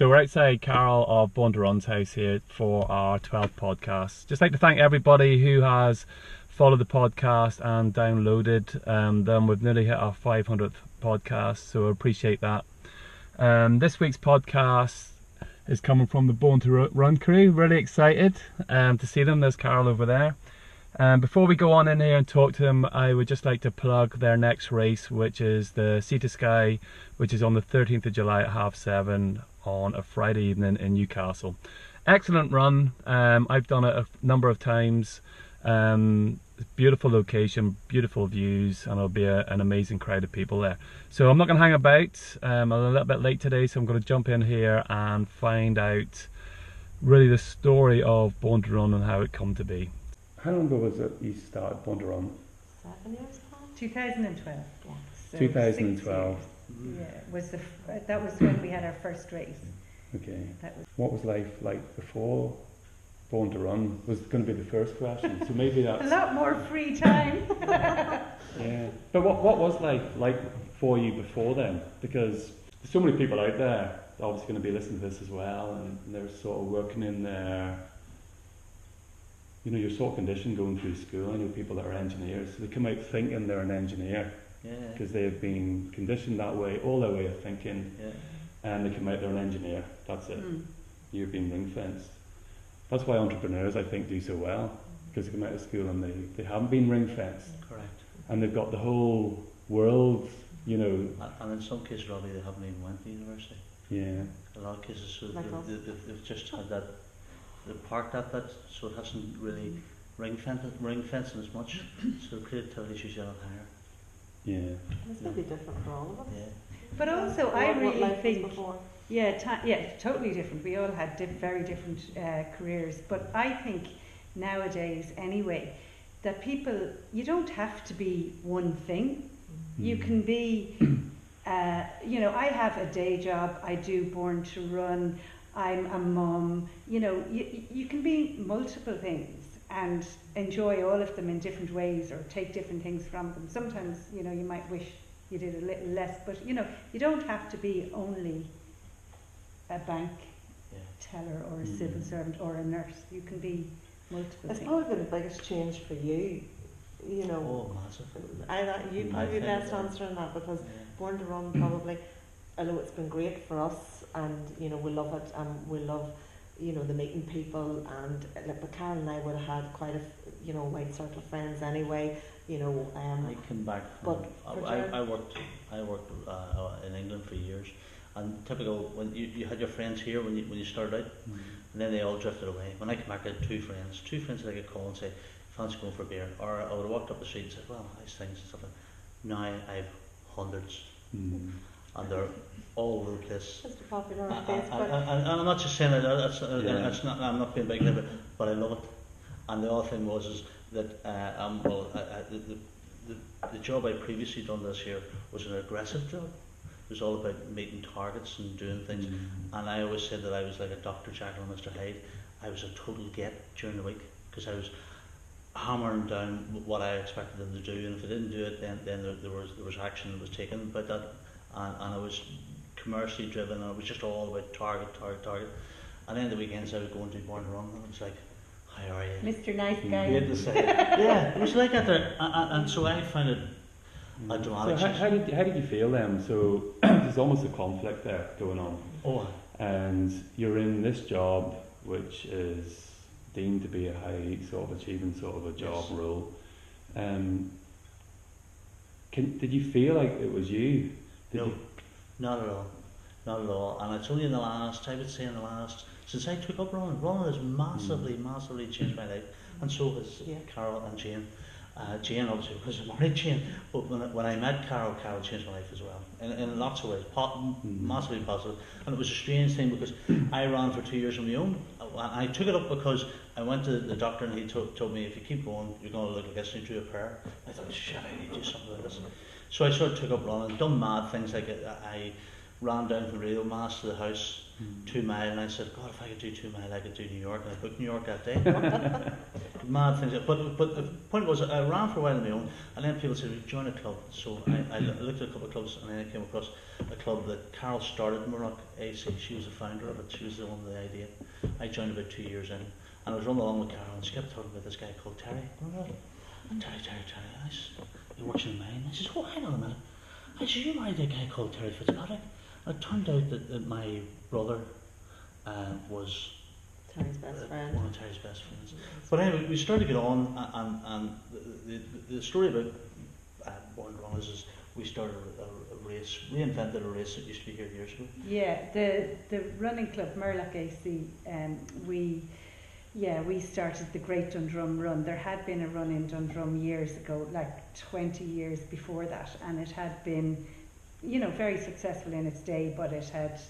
So we're outside Carol of Born2Run's house here for our 12th podcast. Just like to thank everybody who has followed the podcast and downloaded them. We've nearly hit our 500th podcast, so I appreciate that. This week's podcast is coming from the Born2Run crew. Really excited to see them. There's Carol over there. Before we go on in here and talk to them, I would just like to plug their next race, which is the Sea to Sky, which is on the 13th of July at 7:30 on a Friday evening in Newcastle. Excellent run. I've done it a number of times. Beautiful location, beautiful views, and it'll be an amazing crowd of people there. So I'm not going to hang about. I'm a little bit late today, so I'm going to jump in here and find out really the story of Born2Run and how it come to be. How long ago was it you started Born2Run? 7 years ago? 2012. Yeah. So 2012. Yeah, that was when we had our first race. Okay. What was life like before Born2Run? Was going to be the first question. So maybe that's a lot more free time. Yeah. But what was life like for you before then? Because there's so many people out there obviously going to be listening to this as well, and they're sort of working in their, you're sort of conditioned going through school. I know people that are engineers, so they come out thinking they're an engineer because they've been conditioned that way, all their way of thinking, and they come out they're an engineer. That's it. You've been ring fenced. That's why entrepreneurs, I think, do so well, because they come out of school and they haven't been ring fenced. Correct. And they've got the whole world, And in some cases, Robbie, they haven't even went to university. Yeah. A lot of cases, so Like they've just had that. They parked at that, so it hasn't really ring fencing as much, so creativity is usually a lot higher. Yeah. It's going to be different for all of us. Yeah. But also, I really think, before. Totally different. We all had very different careers. But I think nowadays, anyway, that you don't have to be one thing. You can be, I have a day job. I do Born2Run. I'm a mum. You can be multiple things and enjoy all of them in different ways, or take different things from them. Sometimes, you might wish you did a little less, but you don't have to be only a bank teller or a civil servant or a nurse. You can be multiple It's things. probably been the biggest change for you. Oh, massive. You probably best answer on that, because Born2Run probably, although it's been great for us, and we love it, and we love the meeting people, and but Carol and I would have had quite a wide circle of friends anyway. I came back from, but I worked in England for years, and typical when you had your friends here when you started out, and then they all drifted away. When I came back, I had two friends that I could call and say, fancy going for a beer, or I would have walked up the street and said, well, nice things and stuff. Now I have hundreds, and they're all over the place. Just popular on Facebook. And I'm not just saying that I'm not being big about it, but I love it. And the other thing is that the job I previously done this year was an aggressive job. It was all about meeting targets and doing things. And I always said that I was like a Dr. Jekyll and Mr. Hyde. I was a total get during the week, because I was hammering down what I expected them to do, and if they didn't do it, then there was action that was taken about that, and I was commercially driven, and it was just all about target. And then the weekends I would go and do Born2Run, and it was like, how are you, Mr. Nice Guy? You had to say, it was like that there, and so I found it a dramatic. So how did you feel then? So there's almost a conflict there going on. Oh. And you're in this job, which is deemed to be a high sort of achieving sort of a job role. Did you feel like it was you? No, not at all. And it's only since I took up running has massively changed my life, and so has Carol and Jane. Jane, obviously, because I'm married Jane, but when I met Carol changed my life as well, in lots of ways, massively positive. And it was a strange thing, because I ran for 2 years on my own. I took it up because I went to the doctor, and he told me, if you keep going, you're going to look like this, and you drew a prayer. I thought, shit, I need to do something like this. So I sort of took up running, done mad things, like I ran down from Radio Mass to the house, 2 mile, and I said, God, if I could do 2 mile, I could do New York, and I booked New York that day. mad things. But the point was, I ran for a while on my own, and then people said, join a club. So I looked at a couple of clubs, and then I came across a club that Carol started, Murrock AC. She was the founder of it. She was the one with the idea. I joined about 2 years in, and I was running along with Carol, and she kept talking about this guy called Terry. Terry. I said, he works in mine. I said, oh, hang on a minute. I said, you married a guy called Terry Fitzpatrick? And it turned out that my brother was Terry's best friend. One of Terry's best friends. But anyway, we started to get on, and the story about Born2Run is we started a race, reinvented a race that used to be here years ago. Yeah, the running club, Murlock AC, we started the Great Dundrum Run. There had been a run in Dundrum years ago, like 20 years before that, and it had been, very successful in its day, but it had,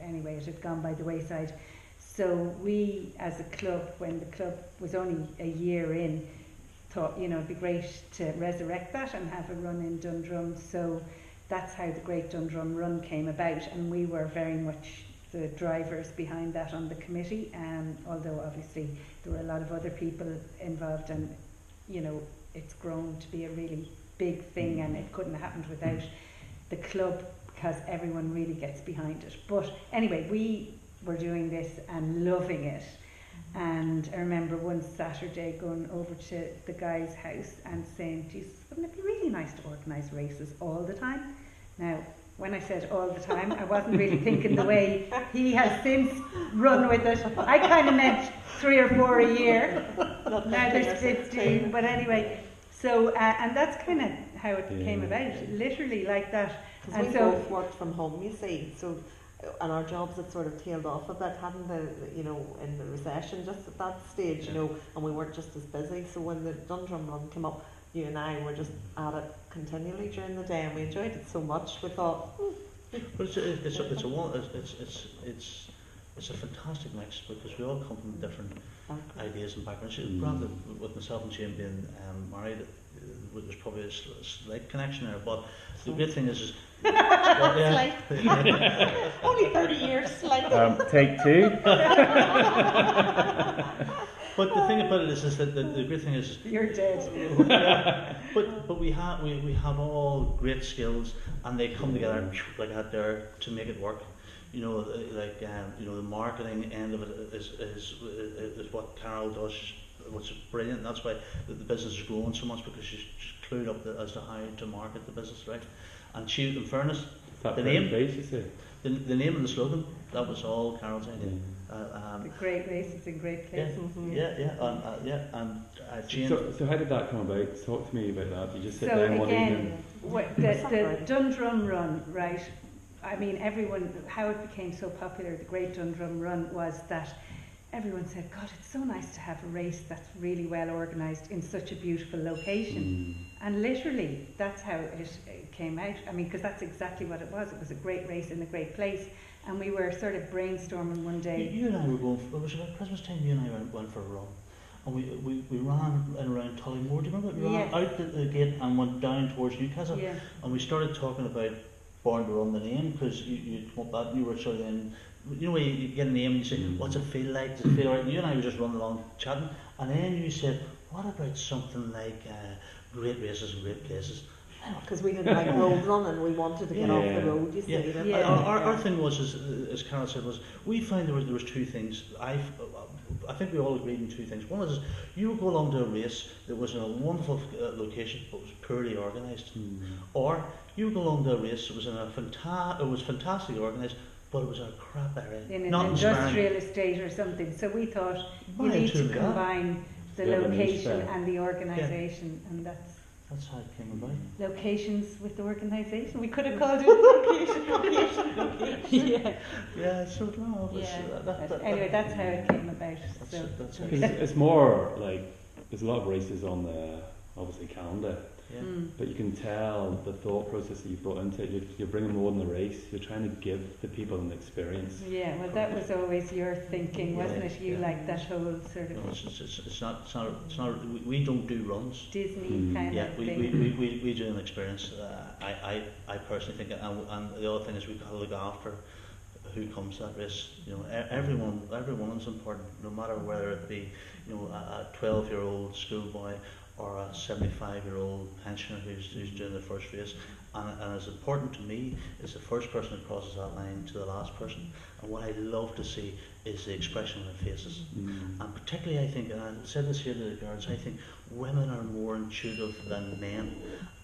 anyway, it had gone by the wayside. So we, as a club, when the club was only a year in, thought, it'd be great to resurrect that and have a run in Dundrum. So that's how the Great Dundrum Run came about, and we were very much the drivers behind that on the committee, although obviously there were a lot of other people involved, and it's grown to be a really big thing, and it couldn't have happened without the club, because everyone really gets behind it. But anyway, we were doing this and loving it, and I remember one Saturday going over to the guy's house and saying, Jesus, wouldn't it be really nice to organise races all the time? Now, when I said all the time, I wasn't really thinking the way he has since run with it. I kind of meant 3 or 4 a year. Now there's 15, but anyway. So, and that's kind of how it came about, literally like that. And we both worked from home, you see, so, and our jobs had sort of tailed off a bit, hadn't they, in the recession, just at that stage, and we weren't just as busy. So when the Dundrum Run came up, you and I were just at it continually during the day, and we enjoyed it so much. We thought, but it's a fantastic mix, because we all come from different ideas and backgrounds. Granted, with myself and Jane being married, there's probably a slight connection there. But the great thing is only 30 years, take 2. But the thing about it is that the great thing is you're dead. but we have all great skills, and they come together like that there to make it work. The marketing end of it is what Carol does, which is brilliant. That's why the business is growing so much, because she's clued up as to how to market the business, right? And she, in fairness, the name and the slogan, that was all Carol's idea. The great races in great places. Jane. So how did that come about? Talk to me about that. You just sit so down one again, evening. the Dundrum Run, right? I mean, how it became so popular, the Great Dundrum Run, was that everyone said, God, it's so nice to have a race that's really well organised in such a beautiful location. And literally, that's how it came out. I mean, because that's exactly what it was. It was a great race in a great place. And we were sort of brainstorming one day. You and I were going for, it was about Christmas time, you and I went for a run. And we ran in around Tullymore. Do you remember? We ran out the gate and went down towards Newcastle. Yeah. And we started talking about Born2Run, the name, because you come up that and you were sort of in, when you get a name and you say, what's it feel like? Does it feel right? You and I were just running along chatting, and then you said, what about something like great races and great places? Because we didn't like road running, we wanted to get off the road, you see. Our thing was, as Carol said, was we found there was 2 things. I think we all agreed on 2 things. One is you would go along to a race that was in a wonderful location but was poorly organised, or you would go along to a race that was in it was fantastically organised, but it was a crap area, in an industrial estate or something. So we thought you need to combine the location and the organisation, and that's how it came about. Locations with organisation. We could have called it location. Yeah. So no. Anyway, that's how it came about. It's more like there's a lot of races on the obviously calendar. Yeah. But you can tell the thought process that you've brought into it. You're bringing more than the race. You're trying to give the people an experience. Yeah, well, that was always your thinking, wasn't it? You like that whole sort of. No, it's not. We don't do runs. Disney kind of thing. We do an experience. I personally think, and the other thing is we've got to look after who comes to that race. Everyone is important, no matter whether it be a 12-year-old schoolboy or a 75-year-old pensioner who's doing the first race. And as important to me is the first person that crosses that line to the last person. And what I love to see is the expression on their faces. And particularly, I think, and I said this here to the girls, I think women are more intuitive than men.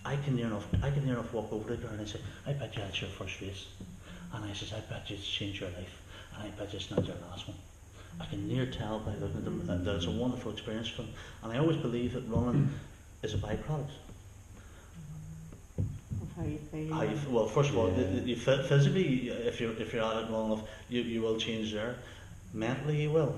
I can near enough walk over to the girl and I say, I bet you that's your first race. And I says, I bet you it's changed your life. And I bet you it's not your last one. I can near tell by looking at them that it's a wonderful experience for them. And I always believe that running is a byproduct. How you feel. Well, first of all, you physically, if you're at it long enough, you will change there. Mentally, you will.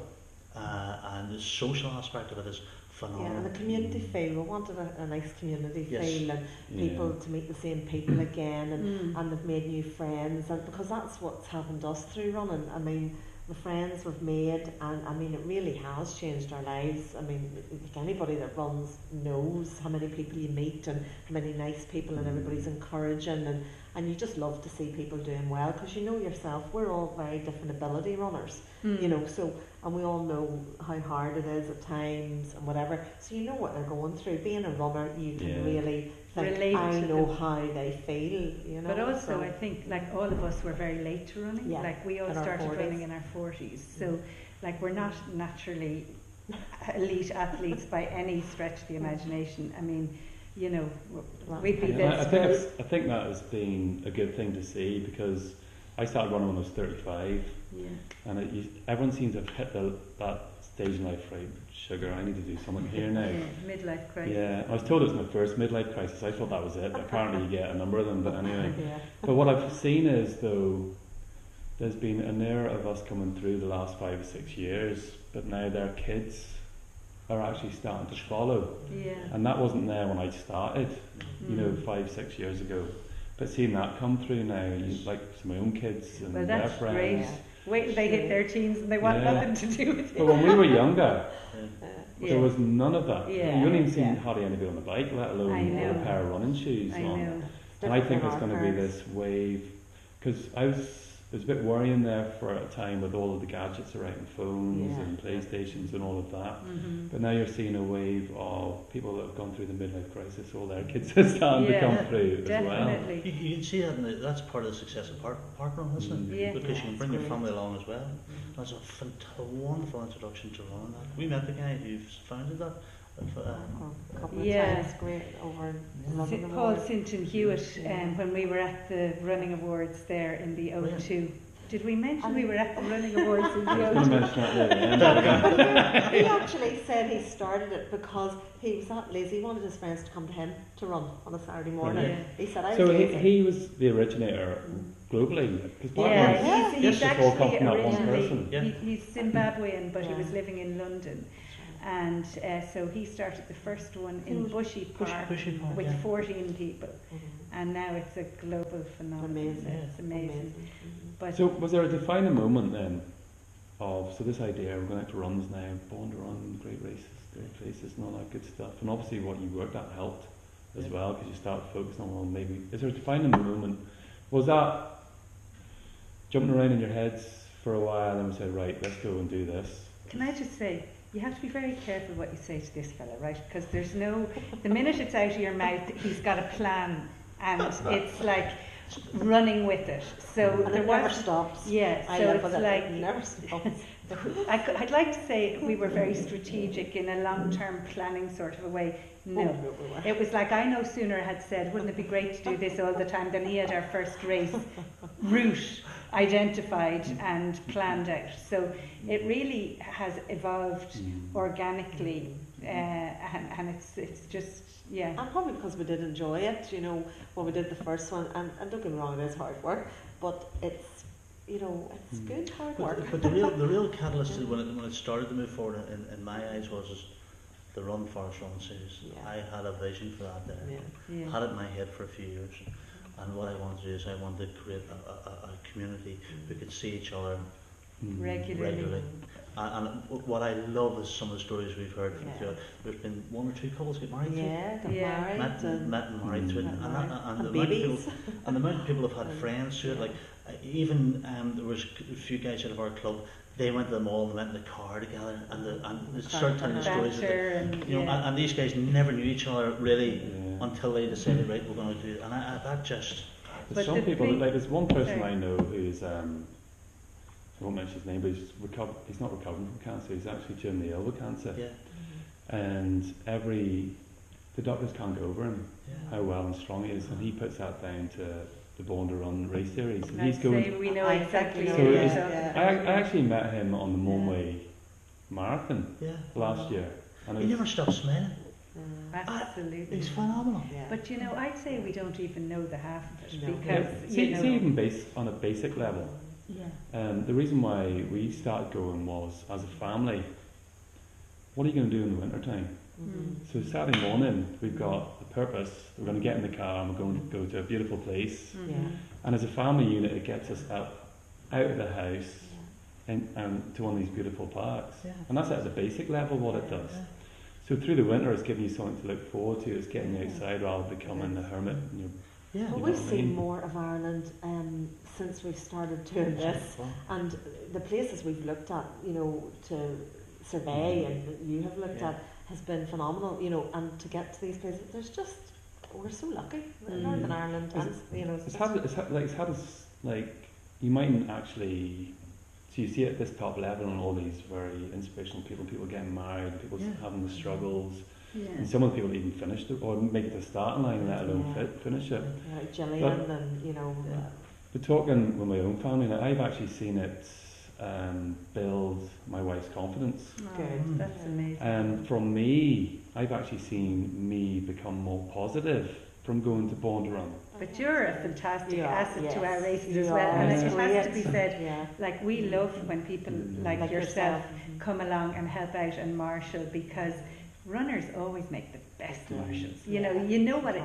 And the social aspect of it is phenomenal. Yeah, and the community feel. We wanted a nice community feel, and people to meet the same people again, and they've made new friends, and because that's what's happened to us through running. I mean, the friends we've made, and I mean, it really has changed our lives. I mean, anybody that runs knows how many people you meet and how many nice people, and everybody's encouraging, and you just love to see people doing well, because you know yourself, we're all very different ability runners, so, and we all know how hard it is at times and whatever, so you know what they're going through. Being a runner, you can really think, relate I to know them. how they feel, But also, I think, like, all of us were very late to running. Yeah, Like, we all in our started 40s. running in our 40s. So, like, we're not naturally elite athletes by any stretch of the imagination. I mean, we'd be this. I think that has been a good thing to see, because I started running when I was 35, and everyone seems to have hit that stage in life, right? Sugar, I need to do something here now. Midlife crisis. Yeah, I was told it was my first midlife crisis. I thought that was it. Apparently you get a number of them, but anyway. But what I've seen is, though, there's been an era of us coming through the last 5 or 6 years, but now their kids are actually starting to follow. Yeah. And that wasn't there when I started, 5, 6 years ago. But seeing that come through now, like my own kids and Well, their that's friends. great. Wait till they hit their teens and they want nothing to do with it. But when we were younger, there was none of that. Yeah. You wouldn't even seen hardly anybody on the bike, let alone I know. a pair of running shoes I on. know. And I think there's going to be this wave, because it was a bit worrying there for a time with all of the gadgets around, phones and PlayStations and all of that. But now you're seeing a wave of people that have gone through the midlife crisis, all their kids are starting to come through as well. You can see that, that's part of the success of parkrun, isn't it? Yeah. Because you can bring your family along as well. That's a wonderful introduction to running. We met the guy who founded that. A couple of times, great over Paul Sinton Hewitt, when we were at the running awards there in the O2. Did we mention we were at the running awards in the O2? He actually said he started it because he was that lazy. He wanted his friends to come to him to run on a Saturday morning. Yeah. He said, I was So lazy. he was the originator globally, because he's all come actually from that one originally, person. he's Zimbabwean, but he was living in London. And so he started the first one in Bushy Park, with 14 people. And now it's a global phenomenon. It's amazing. But So was there a defining moment then of, this idea, we're going out to runs now, Born to Run, great races, great places and all that good stuff, and obviously what you worked at helped as well, because you started focusing on, well, maybe, is there a defining moment? Was that jumping around in your heads for a while and we said, right, let's go and do this? can I just say, you have to be very careful what you say to this fella, right? Because there's no, the minute it's out of your mouth, he's got a plan, and it's like running with it. So And it never stops. Yeah, I so live it's with it. like It never stops. I'd like to say we were very strategic in a long-term planning sort of a way. No, it was like I no sooner had said, wouldn't it be great to do this all the time, than he had our first race route identified and planned out. So it really has evolved organically, and it's just, yeah. And probably because we did enjoy it, you know, when we did the first one, and don't get me wrong, it is hard work, but it's, you know, it's good hard work. But the real catalyst when it started to move forward in my eyes was the Run Forest Run series. Yeah. I had a vision for that there. Yeah. Had it in my head for a few years, and what I wanted to do is I wanted to create a community who could see each other regularly. And what I love is some of the stories we've heard from the there's been 1 or 2 couples get married Got married. met and married through it, and the babies. amount of people have had friends through it. Like even there was a few guys out of our club. They went to the mall and went in the car together, and they started telling the stories. And these guys never knew each other really until they decided, right, we're going to do it. And that just. But some people, like there's one person I know who's I won't mention his name, but he's not recovering from cancer. He's actually terminally ill with cancer. Yeah. And the doctors can't get over him, how well and strong he is, and he puts that down to the Born2Run race series. And he's going. We know exactly. So I actually met him on the Movavi marathon last year. And he never stopped smiling. Absolutely. He's phenomenal. Yeah. But I'd say we don't even know the half of it because see, even on a basic level. Yeah. The reason why we started going was as a family. What are you going to do in the winter time? So Saturday morning we've got a purpose. We're going to get in the car and we're going to go to a beautiful place. And as a family unit, it gets us up out of the house and to one of these beautiful parks. And that's at the basic level what it does. So through the winter, it's giving you something to look forward to. It's getting you outside rather than becoming a hermit. Well, we've seen more of Ireland since we've started doing this, and the places we've looked at, to survey and you have looked at has been phenomenal. And to get to these places, we're so lucky in Northern Ireland, and it's had us you mightn't actually. So you see it at this top level and all these very inspirational people getting married, people having the struggles, and some of the people even finished it or make it to the starting line, let alone finish it. Gillian and But talking with my own family, I've actually seen it build my wife's confidence. Good, that's amazing. And from me, I've actually seen me become more positive from going to Born2Run. But you're a fantastic asset to our races as well, and it has to be said, we love when people like yourself come along and help out and marshal, because runners always make the best marshals. You know what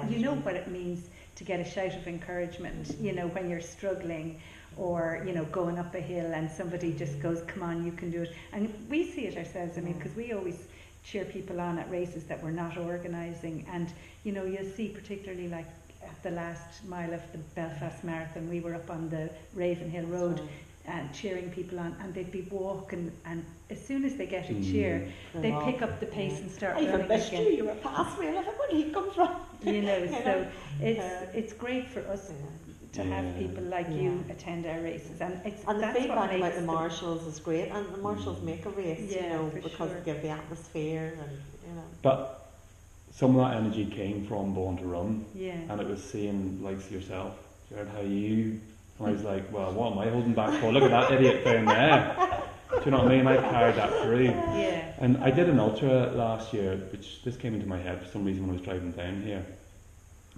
it means to get a shout of encouragement. When you're struggling, or going up a hill and somebody just goes, "Come on, you can do it." And we see it ourselves. Because we always cheer people on at races that we're not organising, and you'll see particularly like at the last mile of the Belfast Marathon, we were up on the Ravenhill Road and cheering people on, and they'd be walking, and as soon as they get a cheer, they pick up the pace and start running again. You were past me, and I thought, where did he come from? So it's great for us to have people like you attend our races, and the feedback about the marshals is great, and the marshals make a race, because they give the atmosphere, and But some of that energy came from Born2Run, and it was seeing likes yourself, Jared, how you. And I was like, well, what am I holding back for? Look at that idiot down there. Do you know what I mean? I carried that through. Yeah. And I did an ultra last year, which this came into my head for some reason when I was driving down here.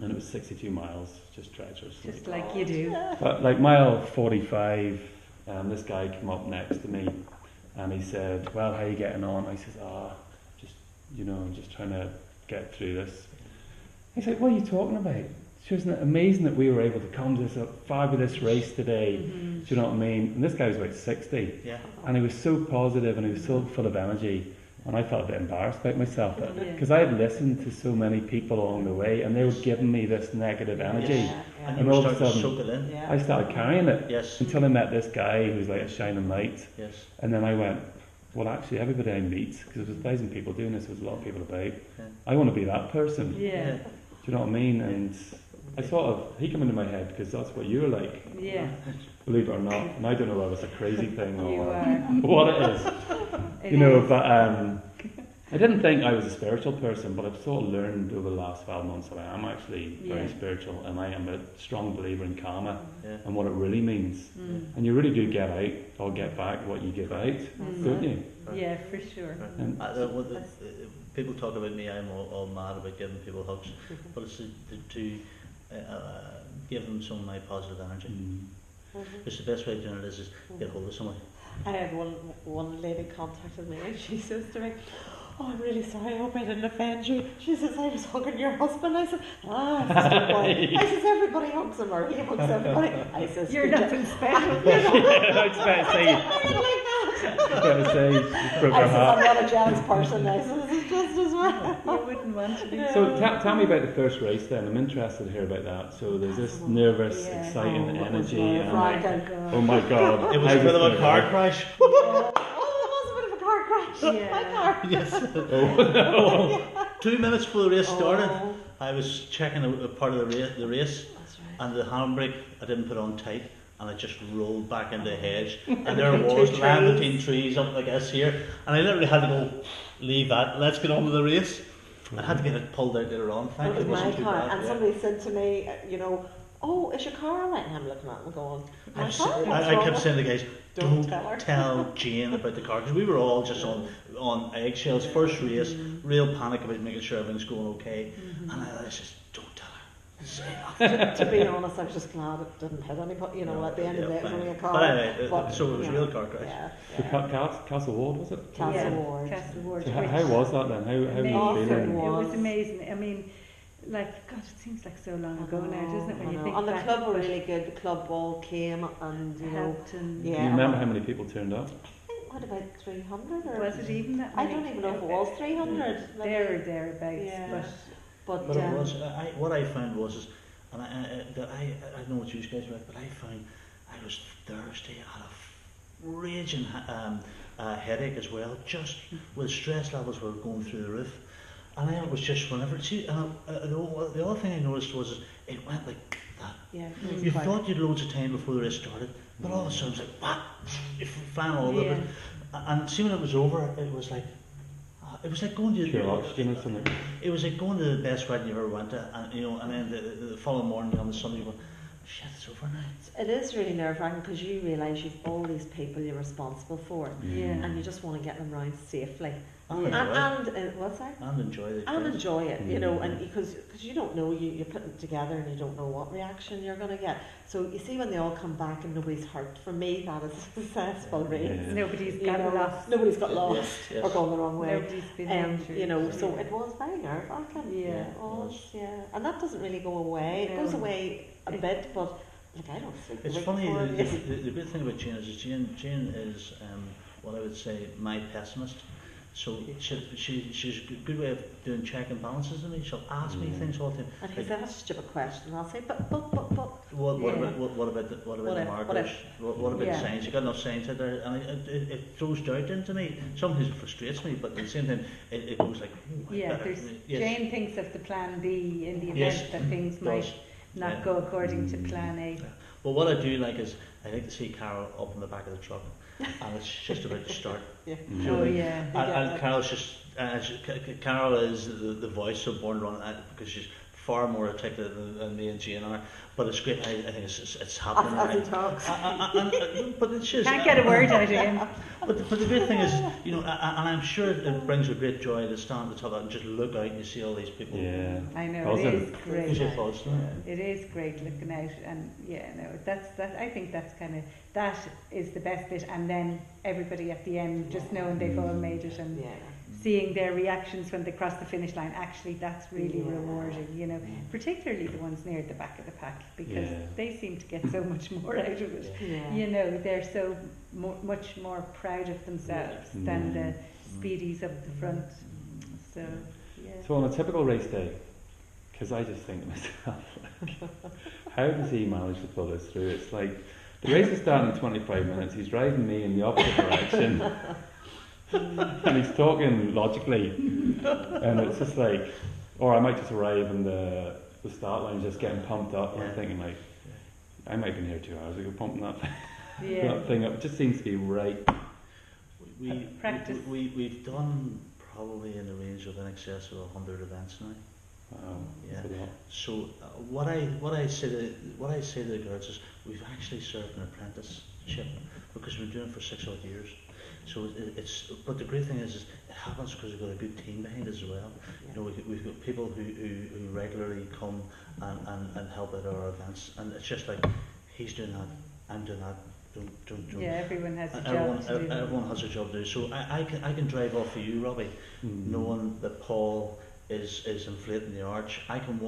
And it was 62 miles, just treacherous. Just like you do. But like mile 45, this guy came up next to me and he said, well, how are you getting on? I said, I'm just trying to get through this. He said, what are you talking about? Isn't it amazing that we were able to come to this fabulous race today? Do you know what I mean? And this guy was about 60, and he was so positive and he was so full of energy, and I felt a bit embarrassed about myself because I had listened to so many people along the way, and they were giving me this negative energy, and all of a sudden I started carrying it until I met this guy who was like a shining light, and then I went, well, actually, everybody I meet, because there's 1,000 people doing this, there's a lot of people about, I want to be that person. Do you know what I mean? And I he came into my head because that's what you were like. Believe it or not, and I don't know whether it's a crazy thing or what it is. But I didn't think I was a spiritual person, but I've sort of learned over the last 12 months that I am actually very spiritual, and I am a strong believer in karma and what it really means. And you really do get out or get back what you give out, don't you? Yeah, for sure. People talk about me, I'm all mad about giving people hugs, but it's to give them some of my positive energy. It's the best way of doing it is get hold of somebody. I had one lady contacted me and she says to me, "Oh, I'm really sorry, I hope I didn't offend you." She says, "I was hugging your husband." I said, I says, "Everybody hugs him, or he hugs everybody." I says, "You're nothing special." I was about to say, I said, "I'm not a jealous person." I says, "It's just as You wouldn't want to do So tell me about the first race then. I'm interested to hear about that. So there's this nervous, exciting energy. And oh my God. It was a bit of a car crash. Oh, it was a bit of a car crash. Yeah. My car. Yes. Oh no. 2 minutes before the race started, Oh. I was checking a part of the race, That's right. and the handbrake I didn't put on tight, and I just rolled back into a hedge, and there Between was two lying trees. between trees up like this here, and I literally had to go, leave that, let's get on with the race. I had to get it pulled out later on. It Thankfully, was it my wasn't too car, bad. and Yeah. somebody said to me, oh, is your car alright? And I'm looking at it and going, my car? What's I wrong kept with saying to the guys, Don't don't tell her." tell Jane about the car, because we were all just on eggshells. First race, real panic about making sure everything's going okay, and I was just, don't tell her. Say nothing. to be honest, I was just glad it didn't hit anybody. At the end of the day, it was only a car. But anyway, But, so it was a yeah, real car crash. Yeah. So yeah. Castle Ward, was it? Castle Ward. Castle Ward. So how was that then? How were you Amazing. feeling? It was Was. amazing. I mean, like, God, it seems like so long ago now, doesn't it? When I you know. think And the back, club were but really good. The club all came and, helped and yeah. Do you remember how many people turned up? I think, what about 300? Or was it even that I many? don't even know if it was 300. There or thereabouts, Yeah. But But it was. What I found was, and I know what you guys were, but I found I was thirsty. I had a raging headache as well, just with stress levels were going through the roof. And then it was just whenever the other thing I noticed was it went like that. yeah, You thought you'd loads of time before the race started, but all of a sudden it was like, what? You're flying all over. Yeah. And see when it was over, it was like going to Pure oxygen or something? it was like going to the best wedding you ever went to, and and then the following morning on the Sunday, you go, shit, it's over now. It is really nerve-wracking because you realise you've all these people you're responsible for, Yeah. and you just want to get them round safely. And What's that? enjoy the And experience. enjoy it, and because you don't know, you're putting it together and you don't know what reaction you're going to get. So you see when they all come back and nobody's hurt, for me that is a successful race. Yeah. Nobody's You got know, lost. Nobody's got lost Yes, yes. or gone the wrong way. Nobody's been injured. So it was very nerve-wracking. Yeah. It was, yeah. And that doesn't really go away. It No. goes away a bit, but I don't think It's funny, the good thing about Jane is Jane is what I would say my pessimist. So she's a good way of doing check and balances to me. She'll ask me things all the time. And he Like, said, that's a stupid question. And I'll say, but. what Yeah. about the markers? What about Yeah. the signs? You got enough signs out there, and it throws doubt into me. Sometimes it frustrates me, but at the same time, it goes like, oh, Yeah, Jane thinks of the plan B in the event Yes, that things does. might not Yeah. go according to plan A. Well, what I do like is I like to see Carol up in the back of the truck, and it's just about to start. Yeah. Mm. Oh yeah. And Carol's just Carol is the voice of Born2Run because she's far more articulate than me and Jane are. But it's great. I think it's happening. As he now. talks. But it's just Can't get a word out of him. But the great thing is, and I'm sure it brings a great joy to stand at the top of it and just look out and you see all these people. Yeah. I know, Awesome. it is What's great. your thoughts on it? It is great looking out, and I think that's that is the best bit, and then everybody at the end just knowing they've all made it and Yeah. seeing their reactions when they cross the finish line. Actually, that's really Yeah. rewarding, particularly the ones near the back of the pack, because Yeah. they seem to get so much more out of it. Yeah. They're so much more proud of themselves than the speedies up the front. So, yeah. So on a typical race day, because I just think to myself, like, how does he manage to pull this through? It's like the race is starting in 25 minutes. He's driving me in the opposite direction, and he's talking logically, and it's just like, or I might just arrive and the start line just getting pumped up, and I'm thinking like, I might have been here 2 hours ago pumping that thing up. It just seems to be right. Practice. We've done probably in the range of in excess of 100 events now. Wow, Yeah. that's a lot. So what I say to the girls is we've actually served an apprenticeship because we've been doing it for 6 odd years. So but the great thing is it happens because we've got a good team behind us as well. We've got people who regularly come and help at our events, and it's just like he's doing that, I'm doing that. Don't. Yeah, everyone has a job to do. Everyone has a job to do. So I can drive off of you, Robbie, knowing that Paul is inflating the arch. I can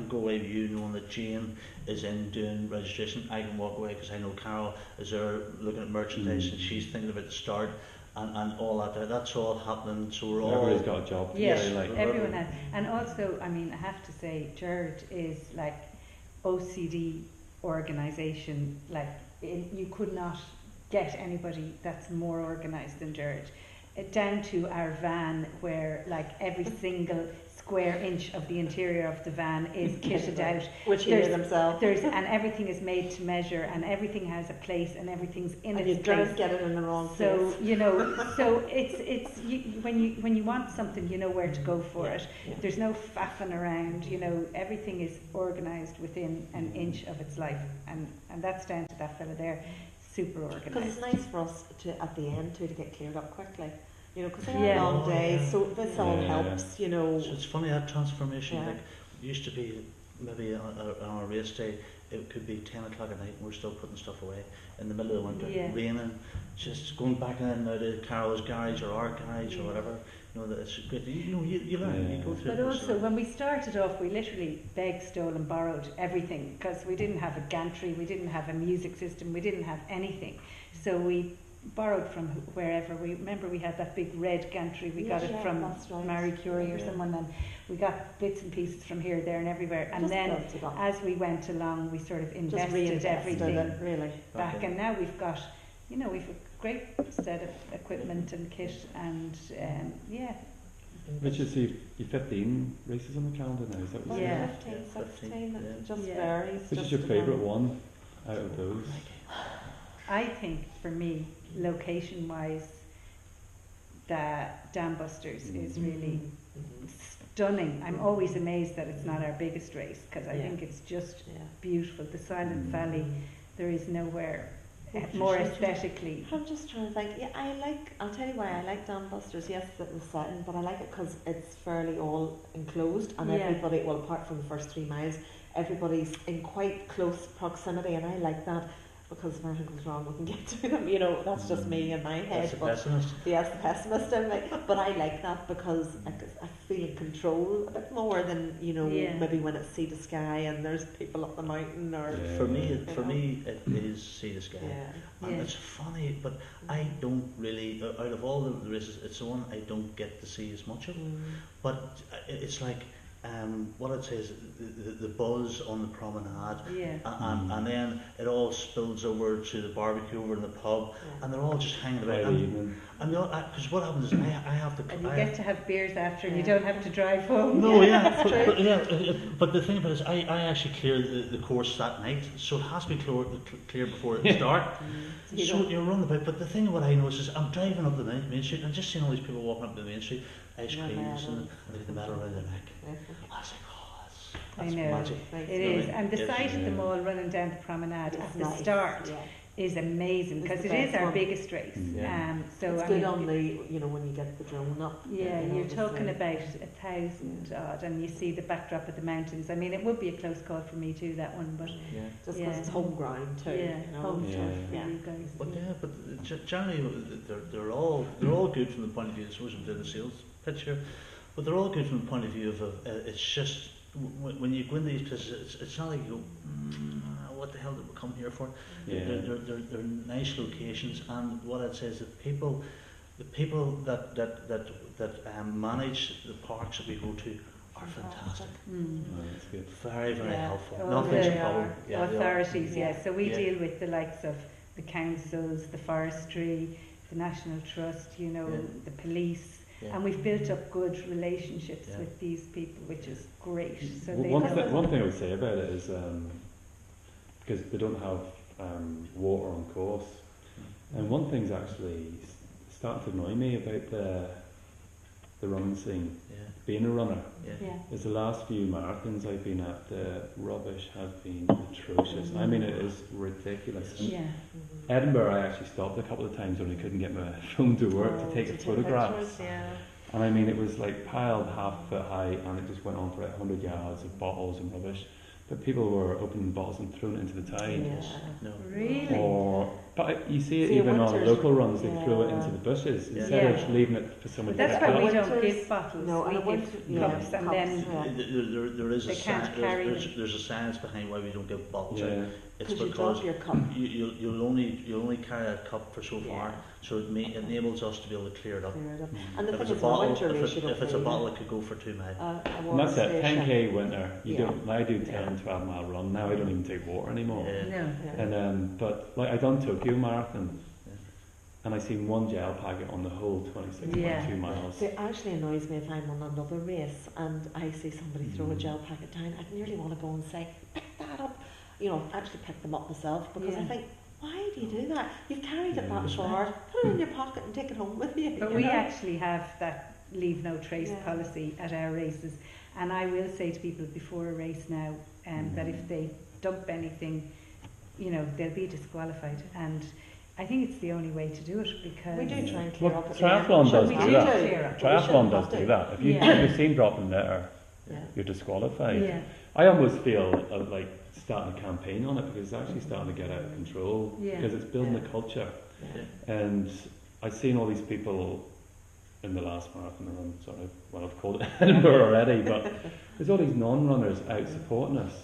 go away with you knowing that Jane is in doing registration. I can walk away because I know Carol is there looking at merchandise and she's thinking about the start. and all that. That's all happening. So we're Everybody's all got a job. Yes, Yeah, like everyone has. And also, I mean, I have to say, Jared is like OCD organisation. Like, you could not get anybody that's more organised than Jared. Down to our van, where like every single square inch of the interior of the van is kitted out. Which he made himself. And everything is made to measure, and everything has a place, and everything's in And its you place. don't get it in the wrong So place. you know, so it's when you want something, you know where to go for it. Yeah. There's no faffing around. You know, everything is organised within an inch of its life, and that's down to that fella there, super Because organised. it's nice for us to, at the end, to get cleared up quickly. You know, because they're Yeah. long days, Yeah. so this all Yeah. helps, you know. So it's funny, that transformation, Yeah. like, it used to be maybe on a race day, it could be 10 o'clock at night and we're still putting stuff away in the middle of the winter, Yeah. raining, just going back in and out of Carol's garage or our garage or Yeah. whatever. You know, that it's good. You learn, you go through But it. also, when we started off, we literally begged, stole and borrowed everything, because we didn't have a gantry, we didn't have a music system, we didn't have anything. So we borrowed from wherever. We remember we had that big red gantry, we got it Yeah, from that's right. Marie Curie or Yeah. someone, and we got bits and pieces from here, there and everywhere. And Just then built it up. as we went along, we sort of Just invested reinvested everything it, really. back, Okay. and now we've got, you know, we've a great set of equipment and kit, and yeah. Which is your 15 races on the calendar now, is that what Yeah. you're 15, Yeah, 16, 15, it just yeah. varies. Which is just your favourite depending. one out of those? I think for me, location wise, the Dam Busters is really Mhm. stunning. I'm always amazed that it's not our biggest race, because I Yeah. think it's just Yeah. beautiful. The Silent Valley, there is nowhere What more did you say? aesthetically. I'm just trying to think. Yeah, I'll tell you why I like Dam Busters. Yes, it was setting, but I like it because it's fairly all enclosed, and Yeah. everybody, well, apart from the first 3 miles, everybody's in quite close proximity, and I like that because if anything goes wrong, we can get to them. You know, that's just me in my head. That's the But pessimist. yes, the pessimist in me. But I like that because I feel in control a bit more than, you know, Yeah. maybe when it's see the sky and there's people up the mountain or. Yeah. For me, Yeah. it is see the sky. Yeah. And Yeah. it's funny, but I don't really, out of all the races, it's the one I don't get to see as much of. Mm. But it's like, what I'd say is the buzz on the promenade, Yeah. and then it all spills over to the barbecue over in the pub, Yeah. and they're all just hanging about. Friday evening. And because what happens is I have to. And you I get to have beers after, and you Yeah. don't have to drive home. No, yeah, That's true. but the thing about it is, I actually clear the course that night, so it has to be clear before it start. You So don't- you're running about, but the thing what I notice is I'm driving up the main street and I'm just seeing all these people walking up the main street, ice Yeah, creams man. and they get the medal around their neck. Yeah. I was like, oh, I that's know. magic. Thanks. It is, Right. and the Yes. sight of them Yeah. all running down the promenade It's at the nice, start yeah. is amazing, It's because the it is best our one. biggest race. Yeah. So It's I good mean, on the, you know, when you get the drone up. yeah, you know, you're just talking the- about 1,000 odd, and you see the backdrop of the mountains. I mean, it would be a close call for me too, that one, but Yeah. Just because yeah. it's home ground too. yeah, you know. home Yeah. turf for Yeah. you guys. But yeah, but generally they're all good from the point of view. I suppose I'm doing the sales pitch here, but they're all good from the point of view of it's just when you go into these places, it's not like you go, what the hell did we come here for? Yeah. They're nice locations, and what I'd say is the people that manage the parks that we go to are fantastic. Mm. Oh, that's good. Very, very Yeah. helpful. Oh, Nothing's they a problem. are. Yeah, they are. Authorities, yeah. Yeah. So we Yeah. deal with the likes of the councils, the forestry, the National Trust, you know, Yeah. the police, Yeah. and we've built up good relationships Yeah. with these people, which is great. So Well, they one thing I would say about it is because they don't have water on course, and one thing's actually starting to annoy me about the running scene, Yeah, being a runner, yeah. yeah. is the last few marathons I've been at, the rubbish has been atrocious. I mean, it is ridiculous. And Yeah. Mhm. Edinburgh, I actually stopped a couple of times when I couldn't get my phone to work Oh, to take to the take photographs. pictures, yeah. And I mean, it was like piled 1/2 foot high, and it just went on for like 100 yards of bottles and rubbish. But people were opening bottles and throwing it into the tide. Yeah. No. Really? But you see it See, even on winters- local runs, they throw it yeah. into the bushes Yeah. instead Yeah. of leaving it for someone But to that's pick why we up. don't Winters- give bottles. No, we and give winter- yeah, cups, and cups, then yeah. There is They a can't science. carry There's a science behind why we don't give bottles Yeah. out. it's you because drop your cup. you'll only carry that cup for so far, so it enables us to be able to clear it up. And the If thing it's a is, bottle, winter race, if it's a bottle, it could go for 2 miles. And that's it, 10k winter. You Yeah. don't. I do 10, 12 mile run now. I don't even take water anymore. Yeah. No. And but like I done Tokyo Marathon, and I seen one gel packet on the whole 26.2 miles. It actually annoys me if I'm on another race and I see somebody throw a gel packet down. I nearly want to go and say, pick that up. You know, actually pick them up myself, because I think, why do you do that? You've carried it that far, put it in your pocket and take it home with you. But we actually have that leave no trace Yeah. policy at our races, and I will say to people before a race now that if they dump anything, you know, they'll be disqualified, and I think it's the only way to do it, because we do try and clear Well, up at triathlon the does end. do We that. Clear up. Triathlon does do that. If you're seen dropping litter, you're disqualified. Yeah. I almost feel like starting a campaign on it, because it's actually starting to get out of control, because it's building a culture. And I've seen all these people in the last marathon, and I'm sort of, well, I've called it Edinburgh already, but there's all these non-runners out supporting us,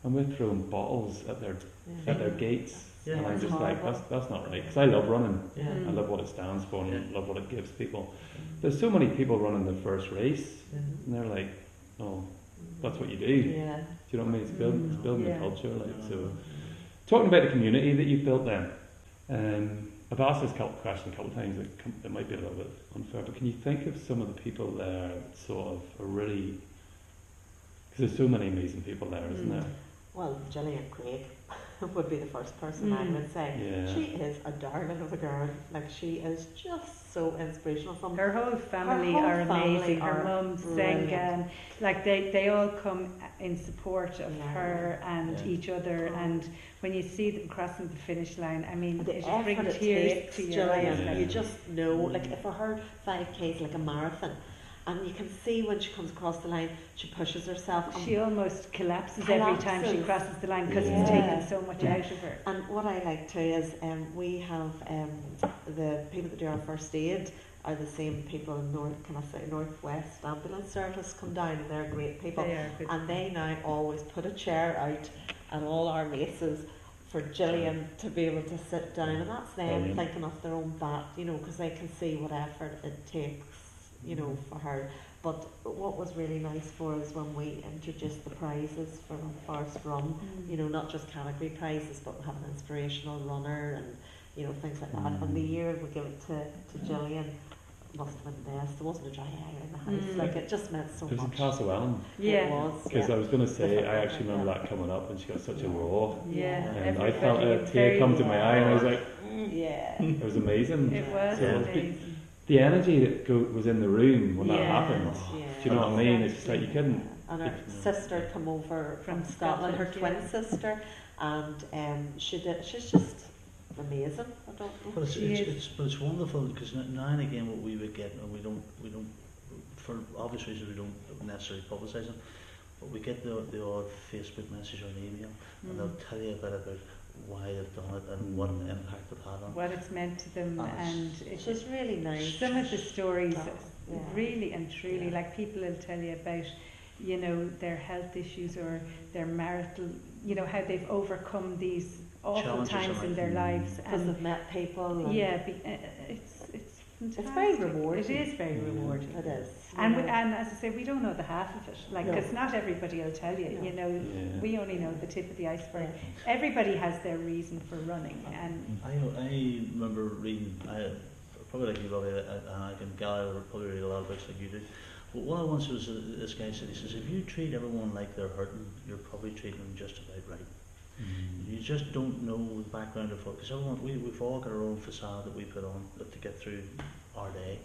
and we're throwing bottles at their gates. Yeah. And I'm just like, that's not right, because I love running. I love what it stands for, and love what it gives people. There's so many people running their first race, and they're like, oh, that's what you do. Yeah. Do you know what I mean? It's building a culture, like so. Talking about the community that you've built, then, I've asked this question a couple of times. It might be a little bit unfair, but can you think of some of the people there that sort of are really? Because there's so many amazing people there, isn't there? Well, Gillian Craig would be the first person I would say. Yeah. She is a darling of a girl. Like, she is just so inspirational. From her whole family are amazing. Her mum, Sengan, like they all come in support of her and each other. And when you see them crossing the finish line, I mean, the it effort brings it tears takes, to your eyes. Gillian, you just know. Like, for her 5k is like a marathon. And you can see when she comes across the line, she pushes herself. She almost collapses every time she crosses the line, because it's taken so much out of her. And what I like too is we have the people that do our first aid are the same people in Northwest Ambulance Service come down, and they're great people. They are good. And they now always put a chair out at all our races for Gillian to be able to sit down, and that's them thinking of their own back, you know, because they can see what effort it takes, you know, for her. But what was really nice for us when we introduced the prizes for our first run, you know, not just category prizes, but we have an inspirational runner and, you know, things like that. And the year we give it to Gillian must have been the best. There wasn't a dry eye in the house. Like, it just meant so It was in much. Castlewellan. It was. Because I was going to say, I actually remember that coming up, and she got such a roar. And I felt Everybody a was tear come to my eye, and I was like, yeah. it was amazing. It was amazing. The energy that was in the room when that happened. Yeah. Do you know what I mean? It's just like you couldn't. And her sister come over from Scotland, her twin sister, and she's just amazing. I don't know. But it's wonderful, because now and again what we would get, and we don't for obvious reasons we don't necessarily publicise them, but we get the odd Facebook message or an email, and they'll tell you a bit about why they've done it and what impact it had on what it's meant to them, and it's just really nice. Some of the stories, really and truly, like people will tell you about, you know, their health issues or their marital, you know, how they've overcome these awful times in their lives, because they've met people. It's fantastic. It's very rewarding. It is very rewarding. It is. And as I say, we don't know the half of it, like, because not everybody will tell you. You know, we only know the tip of the iceberg. Everybody has their reason for running, and I remember reading, probably like you, Bobby, and I can Gallagher probably read a lot of books like you do. But what I once was, this guy said, he says, if you treat everyone like they're hurting, you're probably treating them just about right. You just don't know the background of it, because we've all got our own facade that we put on to get through our day.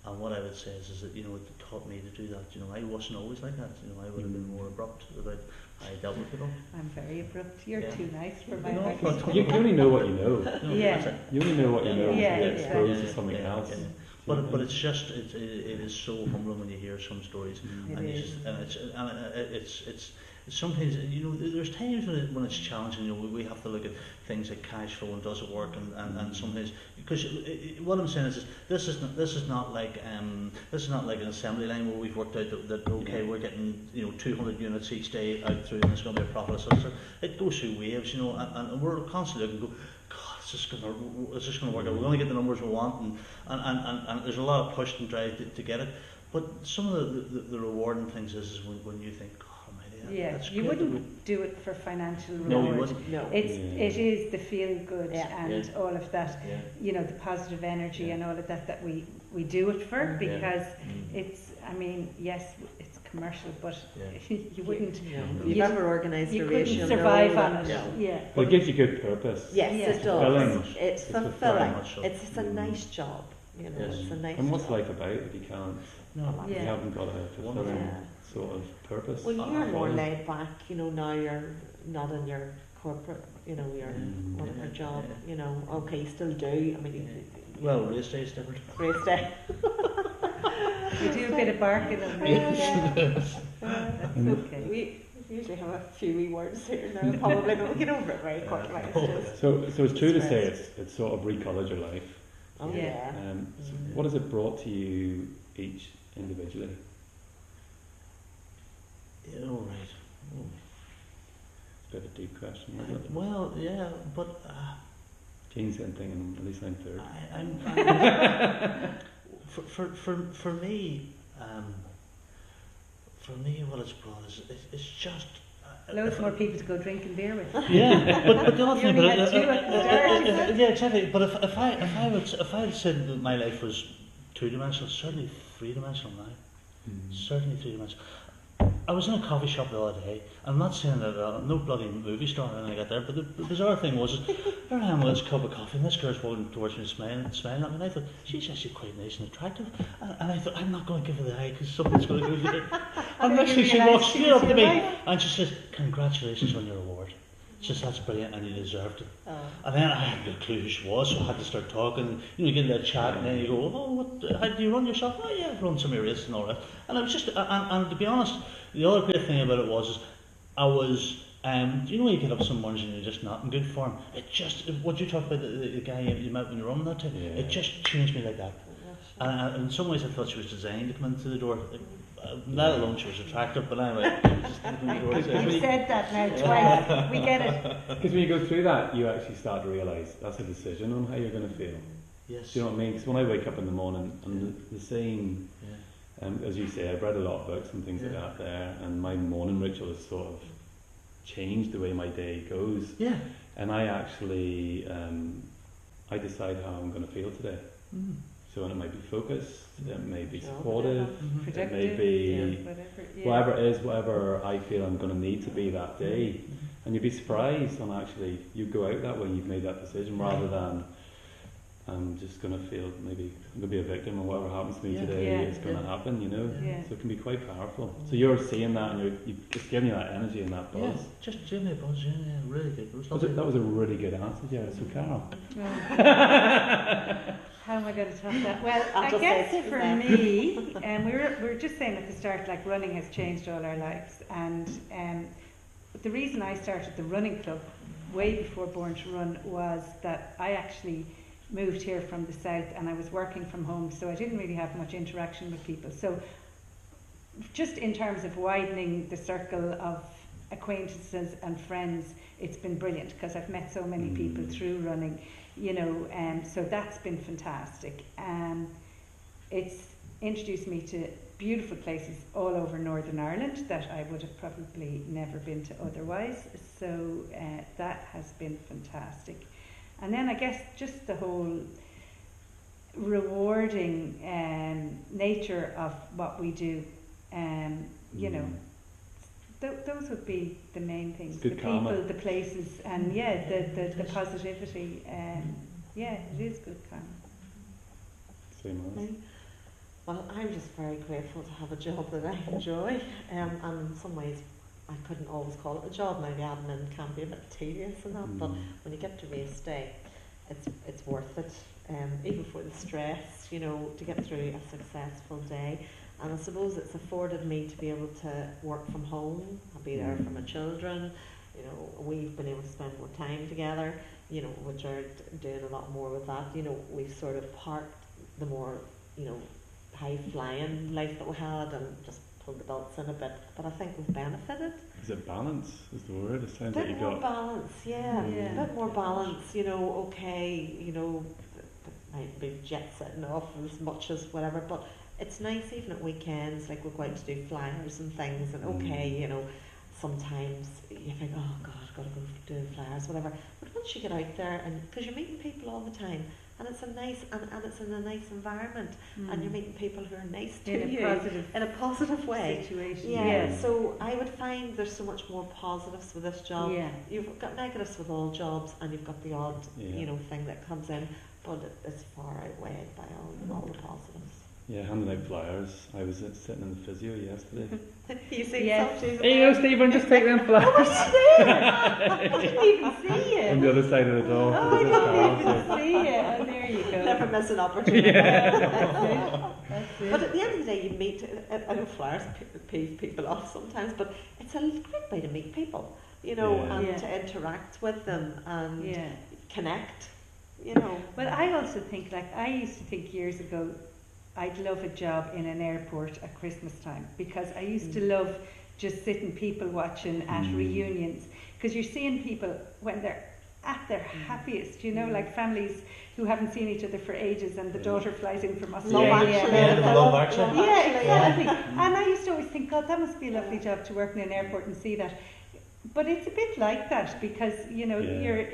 And what I would say is that, you know, it taught me to do that. You know, I wasn't always like that. You know, I would have been more abrupt about how I dealt with people. I'm very abrupt. You're too nice for my liking. You only know what you know. You only know what you know until you're exposed to something else. But it's just it is so humbling when you hear some stories, and it's sometimes, there's times when it's challenging. We have to look at things like cash flow and does it work, and sometimes, because what I'm saying is this is not like an assembly line where we've worked out that okay, we're getting 200 units each day out through, and it's going to be a profit. So it goes through waves, and we're constantly looking. God, it's just going to work out. We're going to get the numbers we want, and there's a lot of push and drive to get it. But some of the rewarding things is when you think, you wouldn't do it for financial reward. No, you wouldn't. No. It is the feel good and all of that, Yeah. The positive energy and all of that we do it for, because it's, yes, it's commercial, but you wouldn't. If you've ever organised a race, couldn't survive on it. Yeah. Well, it gives you good purpose. Yes, it fulfilling. does. It's fulfilling. It's a nice job. It's a nice. And what's job. life about if you can't? No. You haven't got a fulfilling sort of purpose. Well, you're more laid back. Now you're not in your corporate. You're whatever job. Okay, you still do. Well, race day is different. Race day. You do a bit of barking and that's okay. We usually have a few wee words here now, probably, but we'll get over it very quickly. So it's true to say it's sort of recoloured your life. Oh yeah. So what has it brought to you each individually? Right. It's a bit of a deep question, isn't it? Well, yeah, but Jean's in thinking, at least I'm third. For me, what it's brought is it's just Loads more people to go drinking beer with. Yeah, but the other thing, only had two at the start. yeah, exactly. But if I had said that my life was two-dimensional, certainly three-dimensional now. Certainly three-dimensional. I was in a coffee shop the other day. I'm not saying that no bloody movie star or anything like that there, but the bizarre thing was, there I am with this cup of coffee, and this girl's walking towards me smiling at me, and I thought, she's actually quite nice and attractive. And I thought, I'm not going to give her the eye because something's going to go there. And next thing she walks straight up to me, and she says, congratulations on your award. She says, that's brilliant, and you deserved it. Oh. And then I had no clue who she was, so I had to start talking. You get a little chat, and then you go, how do you run yourself? Oh yeah, I've run some races and all that. And it was just, and to be honest, the other great thing about it was, I was, do you know when you get up some mornings and you're just not in good form? It just, what you talked about, the guy you met when you were running that time, it just changed me like that. And in some ways I thought she was designed to come into the door. Let alone she was attractive, but anyway. You've said that now twice. We get it. Because when you go through that, you actually start to realise that's a decision on how you're going to feel. Yes. Do you know what I mean? Because when I wake up in the morning, I'm the same. As you say, I've read a lot of books and things like that there, and my morning ritual has sort of changed the way my day goes. Yeah. And I actually, I decide how I'm going to feel today. So it might be focused, it may be supportive, it may be whatever it is, whatever I feel I'm going to need to be that day. And you'd be surprised on actually, you go out that way, you've made that decision, rather than I'm just going to feel maybe I'm going to be a victim, and whatever happens to me today is going to happen, So it can be quite powerful. So you're seeing that, and it's giving you that energy and that buzz. Yeah, just giving me a buzz, really good. That was a really good answer, Jared. So Carol. How am I going to top that? Well, I guess for me, we were just saying at the start, like running has changed all our lives, and the reason I started the running club way before Born2Run was that I actually moved here from the south and I was working from home, so I didn't really have much interaction with people. So just in terms of widening the circle of acquaintances and friends, it's been brilliant because I've met so many people through running, so that's been fantastic. It's introduced me to beautiful places all over Northern Ireland that I would have probably never been to otherwise, so that has been fantastic. And then I guess just the whole rewarding nature of what we do, those would be the main things. The people, the places, and the positivity. It is good karma. Same. Well, I'm just very grateful to have a job that I enjoy, and in some ways I couldn't always call it a job. Now the admin can be a bit tedious and that, but when you get to race day, it's worth it. even for the stress, you know, to get through a successful day. And I suppose it's afforded me to be able to work from home, I'll be there for my children, you know, we've been able to spend more time together, you know, which are doing a lot more with that. You know, we've sort of parked the more, you know, high-flying life that we had and just pulled the belts in a bit, but I think we've benefited. Is it balance is the word? It sounds like you Bit more got... balance, yeah. A bit more balance, you know, okay, you know, might be jet setting off as much as whatever, but it's nice even at weekends, like we're going to do flyers and things, and okay, you know, sometimes you think, oh God, I've got to go do flyers, whatever. But once you get out there, and because you're meeting people all the time, and it's a nice, and it's in a nice environment, and you're meeting people who are nice to you in a positive way. Situation. Yeah. So I would find there's so much more positives with this job. Yeah. You've got negatives with all jobs, and you've got the odd, you know, thing that comes in, but it's far outweighed by all the positives. Yeah, handing out flyers. I was sitting in the physio yesterday. You see, Yes. Hey, yo, Stephen, just take them flyers. I didn't even see you. On the other side of the door. Oh, I didn't even see you. Oh, there you go. Never miss an opportunity. That's it. But at the end of the day, you meet, I know flyers peeve people off sometimes, but it's a great way to meet people, you know, and to interact with them and connect, you know. Well, I also think, like, I used to think years ago, I'd love a job in an airport at Christmas time, because I used to love just sitting people watching at reunions, because you're seeing people when they're at their happiest, you know, like families who haven't seen each other for ages, and the daughter flies in from Australia. Love Actually. Yeah, exactly. And I used to always think, God, that must be a lovely job to work in an airport and see that. But it's a bit like that, because, you know, you're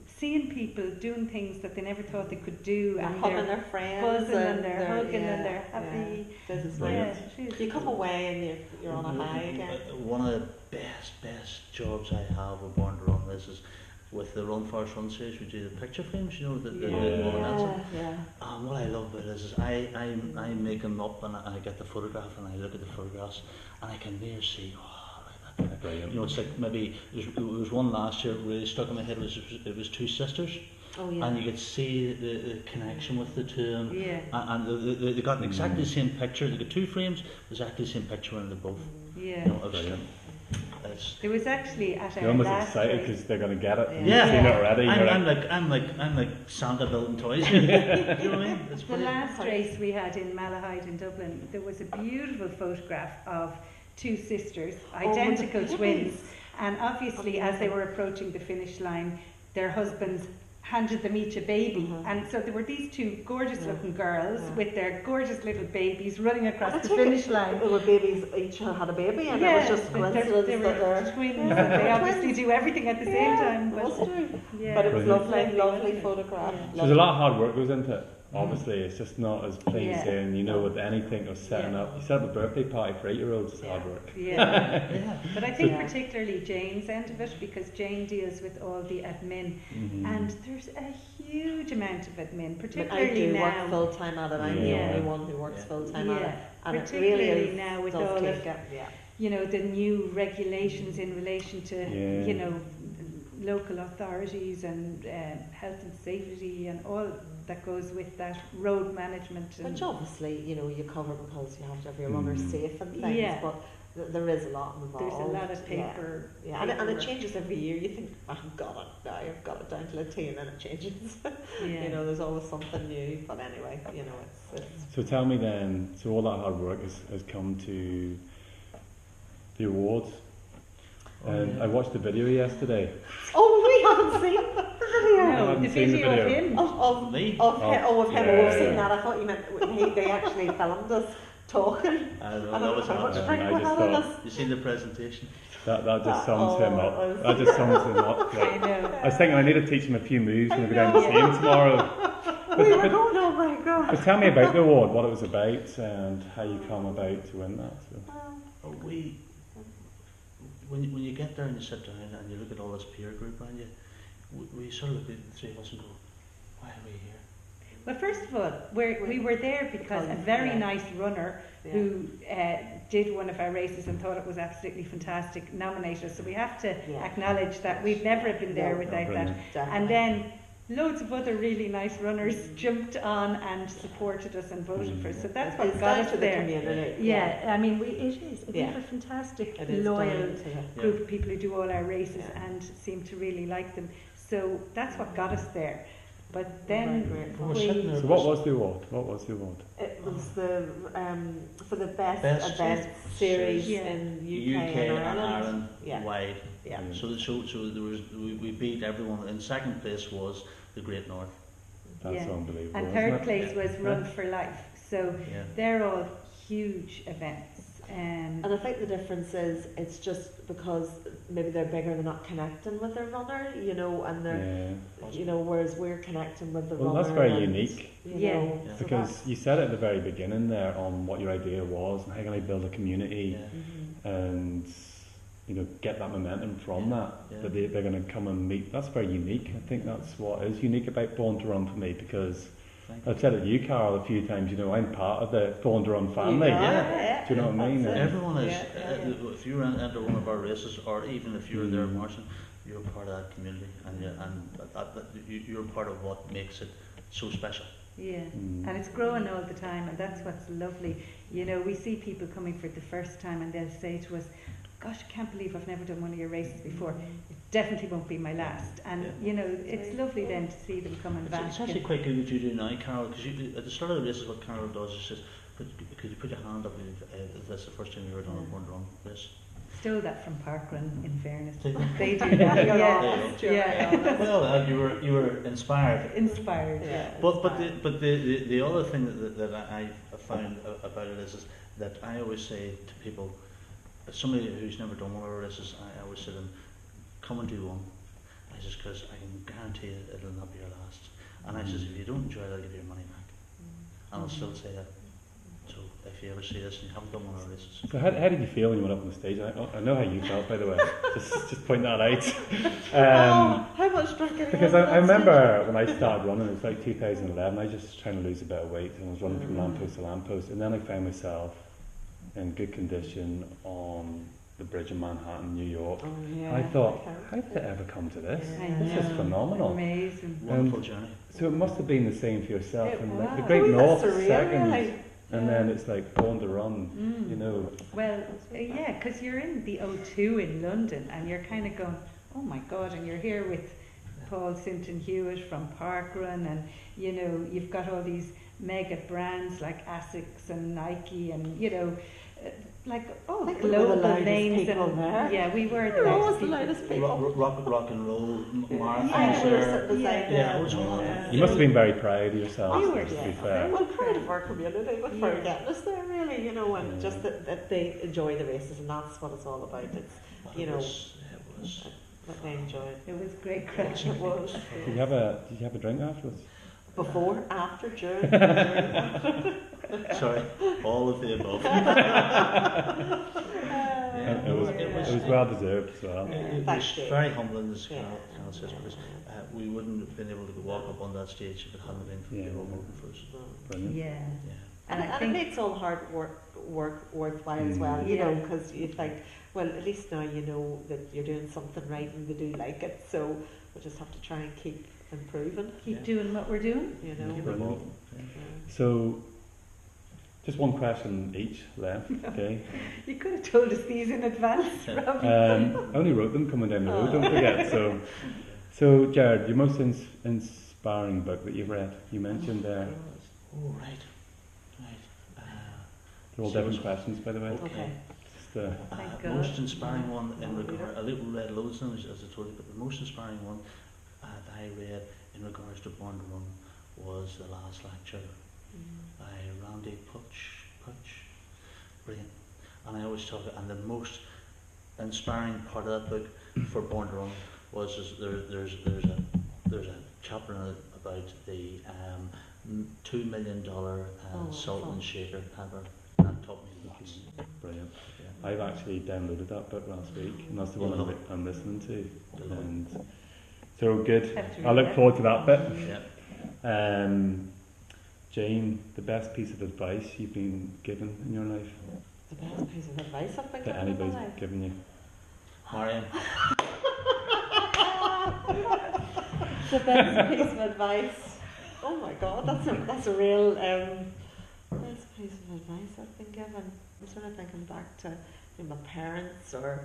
seeing people doing things that they never thought they could do, and and hugging they're their friends, buzzing and they're hugging and they're happy. This is Yeah, nice. You come away and you're on a high again. One of the best jobs I have with Born2Run is with the Run First Run series. We do the picture frames, you know, the and what I love about it is I make them up, and I get the photograph and I look at the photographs, and I can near see, you know, it's like maybe there was one last year that really stuck in my head. It was two sisters, and you could see the connection with the two, and they got exactly the same picture. They got two frames, exactly the same picture in the both. Yeah. You know, There was actually at our You're almost last excited race. because they're going to get it. And Yeah. you've seen it already. I'm like Santa building toys. You know what I mean? It's The brilliant. last race we had in Malahide in Dublin, there was a beautiful photograph of two sisters, identical twins, and obviously as they were approaching the finish line, their husbands handed them each a baby, and so there were these two gorgeous looking girls with their gorgeous little babies running across the finish line. There were babies, each had a baby, and it was just coincidence they that were they're twins, and they obviously do everything at the same time. But, but it was lovely photograph. There's a lot of hard work goes into it. Obviously, it's just not as plain saying, you know, with anything or setting up. You set up a birthday party for 8-year-olds, it's hard work. But I think particularly Jane's end of it, because Jane deals with all the admin, and there's a huge amount of admin, particularly I do now. work full time at it. I'm the only one who works full time at it, and particularly it really is, now with all of you know, the new regulations in relation to you know, local authorities and health and safety and all that goes with that, road management. Which obviously, you know, you cover because you have to have your runners safe and things, but there is a lot involved. There's a lot of paper. And it changes every year. You think, I've got it now, I've got it down to a T, and then it changes. You know, there's always something new, but anyway, you know, it's So tell me then, so all that hard work has come to the awards. I watched the video yesterday. Oh, we haven't seen the video. No, the video of him. Of me? Of him. Oh, we've Yeah. seen that. I thought you meant they actually filmed us talking. I know, that was how much awesome. drink I we just had in thought- us. You seen the presentation? That just sums him up. was- That just sums him up. I know. I was thinking I need to teach him a few moves when I go down to see him tomorrow. We were going, oh my God. But tell me about the award, what it was about, and how you come about to win that. So. When you get there and you sit down and you look at all this peer group around you, we sort of look at the three of us and go, why are we here? Well, first of all, we were there because a very nice runner who did one of our races and thought it was absolutely fantastic nominated us. So we have to acknowledge that we've never been there without that. Definitely. And then loads of other really nice runners jumped on and supported us and voted for us. So that's what It's got down us to the there. community. Yeah, I mean, it is. We Yeah. have a fantastic, It is loyal down to the- group of people who do all our races Yeah. and seem to really like them. So that's what got us there. But We're then very grateful. We're sitting there. So what was the award? What was the award? It was the for the best Best event series Yeah. in UK and and Ireland. Ireland Yeah. wide. Yeah. So there was we beat everyone. In second place was the Great North. That's Yeah. unbelievable. and isn't third it? place was Yeah. Run for Life. So Yeah. they're all huge events. And I think the difference is it's just because maybe they're bigger, they're not connecting with their runner, you know, and they're, Yeah. you know, whereas we're connecting with the Well, runner. that's very and, unique. You Yeah. know, Yeah. so Because that's- you said at the very beginning there on what your idea was and how can I build a community Yeah. and get that momentum from that. Yeah. That they're going to come and meet. That's very unique. I think that's what is unique about Born2Run for me because Thank you. I've said it to you, Carol, a few times. I'm part of the Born2Run family. Yeah. Do you know what I mean? That's it. Everyone is. Yeah. If you enter one of our races, or even if you're there marching, you're part of that community, and you're part of what makes it so special. Yeah, Mm. and it's growing all the time, and that's what's lovely. You know, we see people coming for the first time, and they'll say to us, "Gosh, I can't believe I've never done one of your races before. It definitely won't be my last." And Yeah. you know, it's lovely then to see them coming back. It's actually quite good what you do now, Carol, because at the start of the races, what Carol does is says, "Could you put your hand up if that's the first time you ever done a Born2Run race?" Stole that from Parkrun, in fairness. Did you? They do that. You're Yeah, honest, you're yeah. honest. Well, you were inspired. Inspired. Yeah, But it's fine. the other thing that I found about it is that I always say to people, somebody who's never done one of our races, I always say to them, "Come and do one." I says, because I can guarantee it'll not be your last. And I says, if you don't enjoy it, I'll give you your money back. And I'll still say that. So if you ever see this and you haven't done one of our races, So how did you feel when you went up on the stage? I know how you felt, by the way. just point that out. How much drinking? Because I remember when I started running, it was like 2011. I was just trying to lose a bit of weight, and I was running from lamppost to lamppost, and then I found myself in good condition on the bridge in Manhattan, New York. Oh, yeah. I thought, how did it ever come to this? Yeah. This is phenomenal. Amazing. wonderful journey. So it must have been the same for yourself. It And like the was. Great Oh, North that's surreal, second, really. and then it's like Born2Run. Mm. Well, yeah, because you're in the O2 in London, and you're kind of going, "Oh my God!" And you're here with Paul Sinton Hewitt from Parkrun, and you know you've got all these mega brands like Asics and Nike, and you know, like I think we were the global loudest names. people And there. yeah, we were the We're always loudest the people. loudest people. Rock and roll marathons Yeah, we were there. sitting beside Yeah. Yeah, them. it was all- You must have been very proud of yourself, We were, to be yeah. fair. Well, proud of our community, but for Yeah. getting us there, really, you know, and just that they enjoy the races, and that's what it's all about. It's, you know, It was. that they enjoy it. It was great crack. It was. Did you have a drink afterwards? Before, after, during. Sorry, all of the above. It was well deserved as well. It Thank was you. very humbling, as Yeah. Carol says, because we wouldn't have been able to walk up on that stage if it hadn't been for Yeah. people voting for us. Brilliant. Yeah, Yeah. and I And it think makes all hard work worthwhile as well, you Yeah. know, because you think, well, at least now you know that you're doing something right and they do like it, so we just have to try and keep improving, keep Yeah. doing what we're doing. you know. Keep Brilliant. evolving. Yeah. So, just one question each left, okay? You could have told us these in advance, Robbie. I only wrote them coming down the road, don't forget. So Jared, your most inspiring book that you've read, you mentioned there. Oh, right. They're all So different it's- questions, by the way. Okay. Just, Thank God. Most inspiring one in regard, I read loads of them, as I told you, but the most inspiring one that I read in regards to Born2Run was the last lecture by Randy Putch. Brilliant. And I always talk, and the most inspiring part of that book for Born2Run was there's a chapter in it about the $2 million salt and shaker ever. That taught me the key. brilliant. I've actually downloaded that book last week, and that's the one I'm listening to. And so good. Have to I look read forward to that bit. Yeah. Jane, the best piece of advice you've been given in your life The best piece of advice I've been that given in my anybody's life. given you? Marion. The best piece of advice. Oh my God, that's a real best piece of advice I've been given. I'm sort of thinking back to my parents, or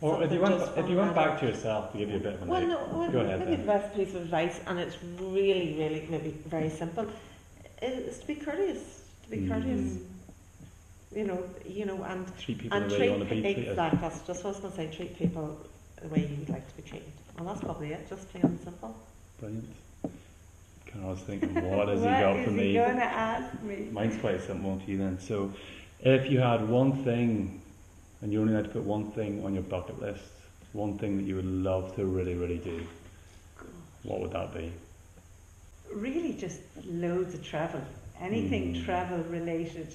Or if you went back to yourself to give you a bit of an well, idea. no, well, Go ahead maybe then. the best piece of advice, and it's really, really maybe very simple, is to be courteous. To be courteous. And Treat people and the way you want to be treated. exactly. That's just what I was going to say. Treat people the way you would like to be treated, and that's probably it. Just plain and simple. Brilliant. I was thinking, what has he got for me? What is he going to ask me? Mine's quite a simple one to you then. So, if you had one thing, and you only had to put one thing on your bucket list, one thing that you would love to really, really do, what would that be? Really, just loads of travel. Anything travel related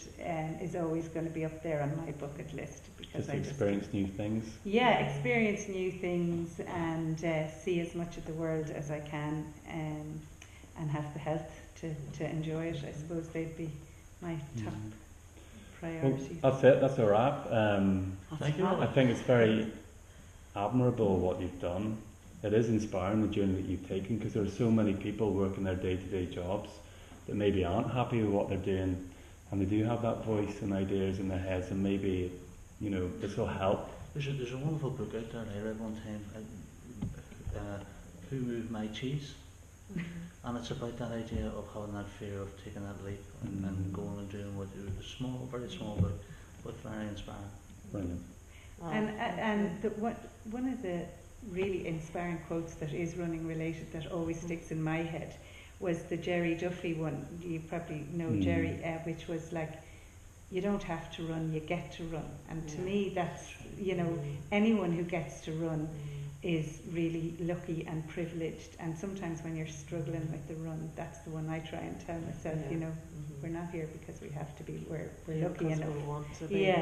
is always going to be up there on my bucket list, because Just experience new things. Yeah, experience new things and see as much of the world as I can, and have the health to enjoy it. I suppose they'd be my top priorities. Well, that's it. That's a wrap. Thank you. I think it's very admirable what you've done. It is inspiring, the journey that you've taken, because there are so many people working their day-to-day jobs that maybe aren't happy with what they're doing, and they do have that voice and ideas in their heads, and maybe this will help. There's a wonderful book out there I read one time, Who Moved My Cheese? And it's about that idea of having that fear of taking that leap and going and doing what you do. Small, very small book, but very inspiring. Brilliant. One of the really inspiring quotes that is running related that always sticks in my head was the Jerry Duffy one. You probably know Jerry, which was like, you don't have to run, you get to run. And to me, that's, anyone who gets to run is really lucky and privileged. And sometimes when you're struggling with the run, that's the one I try and tell myself, we're not here because we have to be, we're lucky enough. We want to be.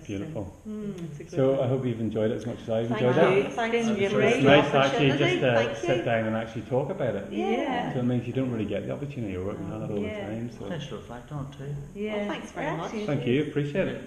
Beautiful. It's a good So one. I hope you've enjoyed it as much as I've Thank enjoyed you. it. Thanks for It's giving great. us It's the nice actually opportunity. just Thank to sit you. down and actually talk about it. Yeah. So it means you don't really get the opportunity. You're working hard all the Yeah. time. So Nice to reflect on too. Yeah. Well, thanks very much. Actually, thank it you. is. Appreciate it.